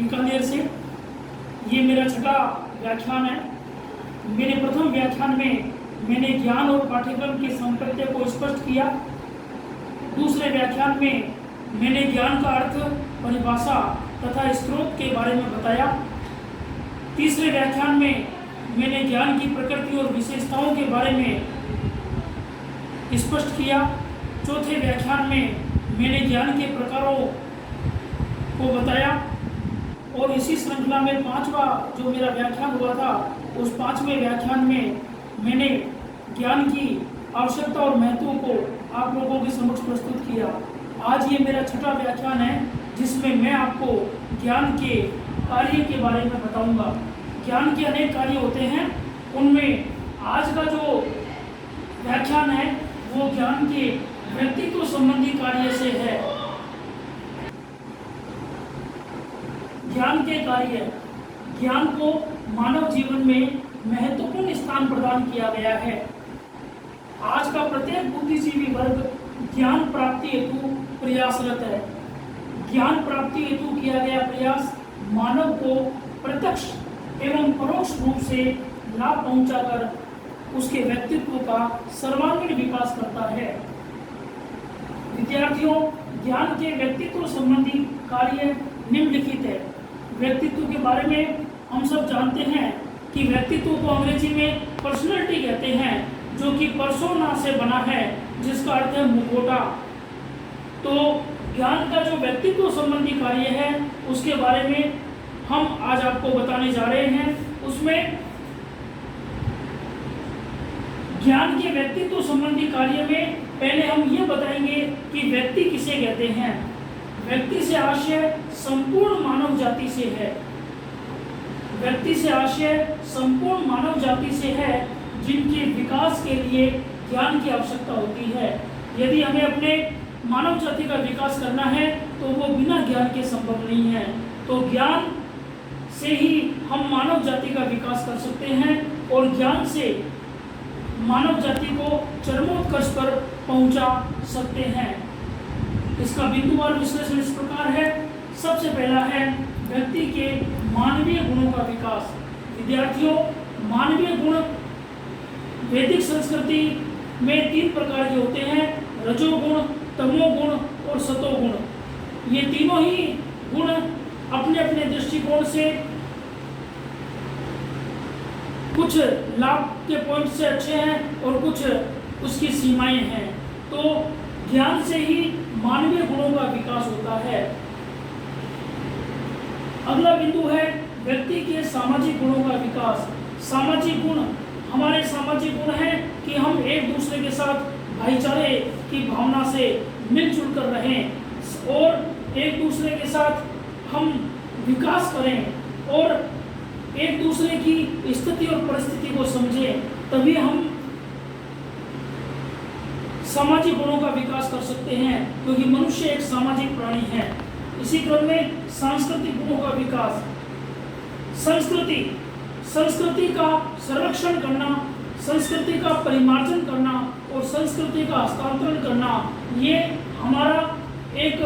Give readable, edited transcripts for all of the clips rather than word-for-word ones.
बीकानेर से। ये मेरा छठा व्याख्यान है। मेरे प्रथम व्याख्यान में मैंने ज्ञान और पाठ्यक्रम के सामंजस्य को स्पष्ट किया। दूसरे व्याख्यान में मैंने ज्ञान का अर्थ, परिभाषा तथा स्रोत के बारे में बताया। तीसरे व्याख्यान में मैंने ज्ञान की प्रकृति और विशेषताओं के बारे में स्पष्ट किया। चौथे व्याख्यान में मैंने ज्ञान के प्रकारों को बताया और इसी श्रृंखला में पांचवा जो मेरा व्याख्यान हुआ था, उस पांचवें व्याख्यान में मैंने ज्ञान की आवश्यकता और महत्व को आप लोगों के समक्ष प्रस्तुत किया। आज ये मेरा छठा व्याख्यान है जिसमें मैं आपको ज्ञान के कार्य के बारे में बताऊंगा। ज्ञान के अनेक कार्य होते हैं, उनमें आज का जो व्याख्यान है वो ज्ञान के व्यक्तित्व संबंधी कार्य से है। ज्ञान के कार्य, ज्ञान को मानव जीवन में महत्वपूर्ण स्थान प्रदान किया गया है। आज का प्रत्येक बुद्धिजीवी वर्ग ज्ञान प्राप्ति हेतु प्रयासरत है। ज्ञान प्राप्ति हेतु किया गया प्रयास मानव को प्रत्यक्ष एवं परोक्ष रूप से लाभ पहुंचाकर उसके व्यक्तित्व का सर्वांगीण विकास करता है। विद्यार्थियों, ज्ञान के व्यक्तित्व संबंधी कार्य निम्नलिखित है। व्यक्तित्व के बारे में हम सब जानते हैं कि व्यक्तित्व को अंग्रेजी में पर्सनैलिटी कहते हैं, जो कि पर्सोना से बना है, जिसका अर्थ है मुखौटा। तो ज्ञान का जो व्यक्तित्व संबंधी कार्य है उसके बारे में हम आज आपको बताने जा रहे हैं। उसमें ज्ञान के व्यक्तित्व संबंधी कार्य में पहले हम ये बताएंगे कि व्यक्ति किसे कहते हैं। व्यक्ति से आशय संपूर्ण मानव जाति से है। व्यक्ति से आशय संपूर्ण मानव जाति से है जिनके विकास के लिए ज्ञान की आवश्यकता होती है। यदि हमें अपने मानव जाति का विकास करना है तो वो बिना ज्ञान के संभव नहीं है। तो ज्ञान से ही हम मानव जाति का विकास कर सकते हैं और ज्ञान से मानव जाति को चरमोत्कर्ष पर पहुंचा सकते हैं। इसका बिंदुवार विश्लेषण इस प्रकार है। सबसे पहला है व्यक्ति के मानवीय गुणों का विकास। विद्यार्थियों, मानवीय गुण वैदिक संस्कृति में 3 प्रकार के होते हैं: रजोगुण, तमोगुण और सतोगुण। ये तीनों ही गुण अपने अपने दृष्टिकोण से कुछ लाभ के पॉइंट से अच्छे हैं और कुछ उसकी सीमाएं हैं। तो ज्ञान से ही मानवीय गुणों का विकास होता है। अगला बिंदु है व्यक्ति के सामाजिक गुणों का विकास। सामाजिक गुण, हमारे सामाजिक गुण हैं कि हम एक दूसरे के साथ भाईचारे की भावना से मिलजुल कर रहें और एक दूसरे के साथ हम विकास करें और एक दूसरे की स्थिति और परिस्थिति को समझें, तभी हम सामाजिक गुणों का विकास कर सकते हैं, क्योंकि मनुष्य एक सामाजिक प्राणी है। इसी क्रम में सांस्कृतिक गुणों का विकास। संस्कृति का संरक्षण करना, संस्कृति का परिमार्जन करना और संस्कृति का हस्तांतरण करना, ये हमारा एक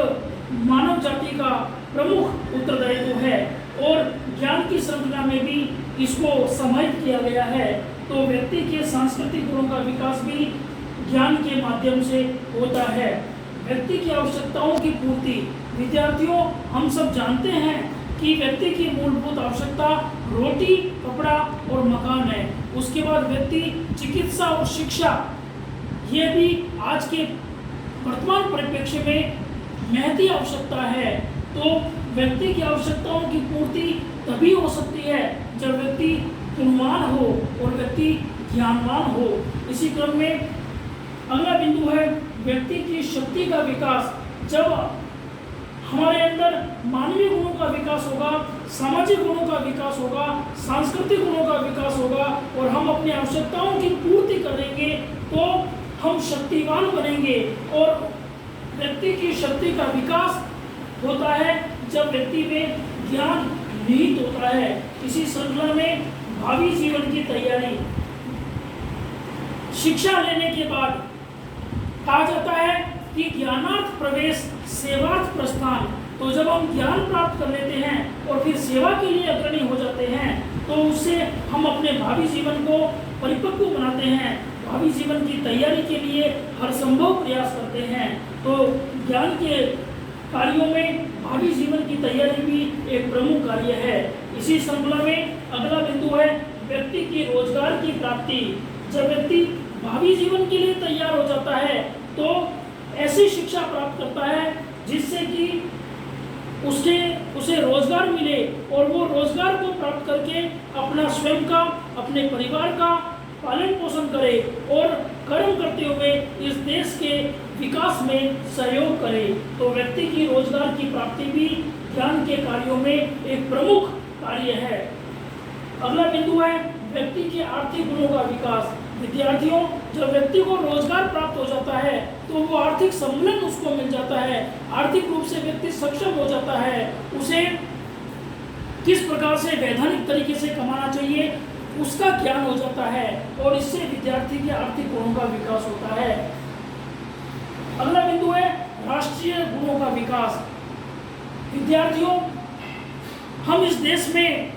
मानव जाति का प्रमुख उत्तरदायित्व है और ज्ञान की श्रृंखला में भी इसको समाहित किया गया है। तो व्यक्ति के सांस्कृतिक गुणों का विकास भी ज्ञान के माध्यम से होता है। व्यक्ति की आवश्यकताओं की पूर्ति। विद्यार्थियों, हम सब जानते हैं कि व्यक्ति की मूलभूत आवश्यकता रोटी, कपड़ा और मकान है। उसके बाद व्यक्ति चिकित्सा और शिक्षा, ये भी आज के वर्तमान परिप्रेक्ष्य में महती आवश्यकता है। तो व्यक्ति की आवश्यकताओं की पूर्ति तभी हो सकती है जब व्यक्ति गुणवान हो और व्यक्ति ज्ञानवान हो। इसी क्रम में अगला बिंदु है व्यक्ति की शक्ति का विकास। जब हमारे अंदर मानवीय गुणों का विकास होगा, सामाजिक गुणों का विकास होगा, सांस्कृतिक गुणों का विकास होगा और हम अपनी आवश्यकताओं की पूर्ति करेंगे तो हम शक्तिवान बनेंगे। और व्यक्ति की शक्ति का विकास होता है जब व्यक्ति में ज्ञान निहित होता है। इसी श्रृंखला में भावी जीवन की तैयारी। शिक्षा लेने के बाद कहा जाता है कि ज्ञानार्थ प्रवेश सेवार्थ प्रस्थान। तो जब हम ज्ञान प्राप्त कर लेते हैं और फिर सेवा के लिए अग्रणी हो जाते हैं, तो उससे हम अपने भावी जीवन को परिपक्व बनाते हैं, भावी जीवन की तैयारी के लिए हर संभव प्रयास करते हैं। तो ज्ञान के कार्यों में भावी जीवन की तैयारी भी एक प्रमुख कार्य है। इसी श्रृंखला में अगला बिंदु है व्यक्ति की रोजगार की प्राप्ति। जब व्यक्ति भावी जीवन के लिए तैयार हो जाता है तो ऐसी शिक्षा प्राप्त करता है जिससे कि उसे रोजगार मिले और वो रोजगार को प्राप्त करके अपना स्वयं का, अपने परिवार का पालन पोषण करे और कर्म करते हुए इस देश के विकास में सहयोग करे। तो व्यक्ति की रोजगार की प्राप्ति भी ज्ञान के कार्यों में एक प्रमुख कार्य है। अगला बिंदु है व्यक्ति के आर्थिक गुणों का विकास। विद्यार्थियों, जब व्यक्ति को रोजगार प्राप्त हो जाता है तो वो आर्थिक सम्मिलन उसको मिल जाता है, आर्थिक रूप से व्यक्ति सक्षम हो जाता है। उसे किस प्रकार से वैधानिक तरीके से कमाना चाहिए उसका ज्ञान हो जाता है और इससे विद्यार्थी के आर्थिक गुणों का विकास होता है। अगला बिंदु है राष्ट्रीय गुणों का विकास। विद्यार्थियों, हम इस देश में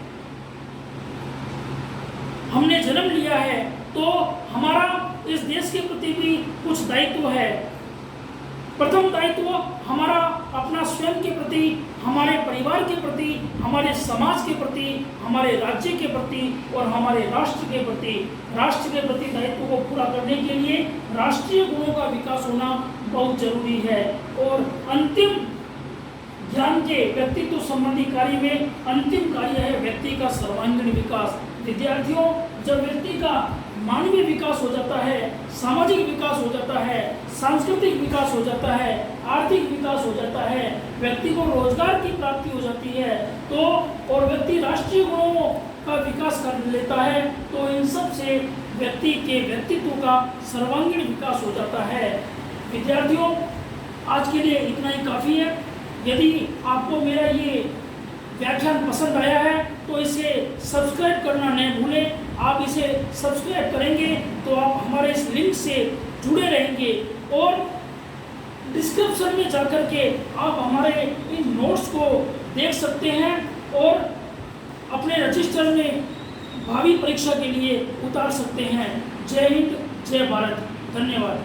हमने जन्म लिया है तो हमारा इस देश के प्रति भी कुछ दायित्व है। प्रथम दायित्व हमारा अपना स्वयं के प्रति, हमारे परिवार के प्रति, हमारे समाज के प्रति, हमारे राज्य के प्रति और हमारे राष्ट्र के प्रति दायित्व को पूरा करने के लिए राष्ट्रीय गुणों का विकास होना बहुत जरूरी है। और अंतिम ज्ञान के व्यक्तित्व संबंधी कार्य में अंतिम कार्य है व्यक्ति का सर्वांगीण विकास। विद्यार्थियों, जब व्यक्ति का मानवीय विकास हो जाता है, सामाजिक विकास हो जाता है, सांस्कृतिक विकास हो जाता है, आर्थिक विकास हो जाता है, व्यक्ति को रोजगार की प्राप्ति हो जाती है तो और व्यक्ति राष्ट्रीय गुणों का विकास कर लेता है तो इन सब से व्यक्ति के व्यक्तित्व का सर्वांगीण विकास हो जाता है। विद्यार्थियों, आज के लिए इतना ही काफ़ी है। यदि आपको मेरा ये व्याख्यान पसंद आया है तो इसे सब्सक्राइब करना न भूलें। आप इसे सब्सक्राइब करेंगे तो आप हमारे इस लिंक से जुड़े रहेंगे और डिस्क्रिप्शन में जाकर के आप हमारे इन नोट्स को देख सकते हैं और अपने रजिस्टर में भावी परीक्षा के लिए उतार सकते हैं। जय हिंद, जय भारत, धन्यवाद।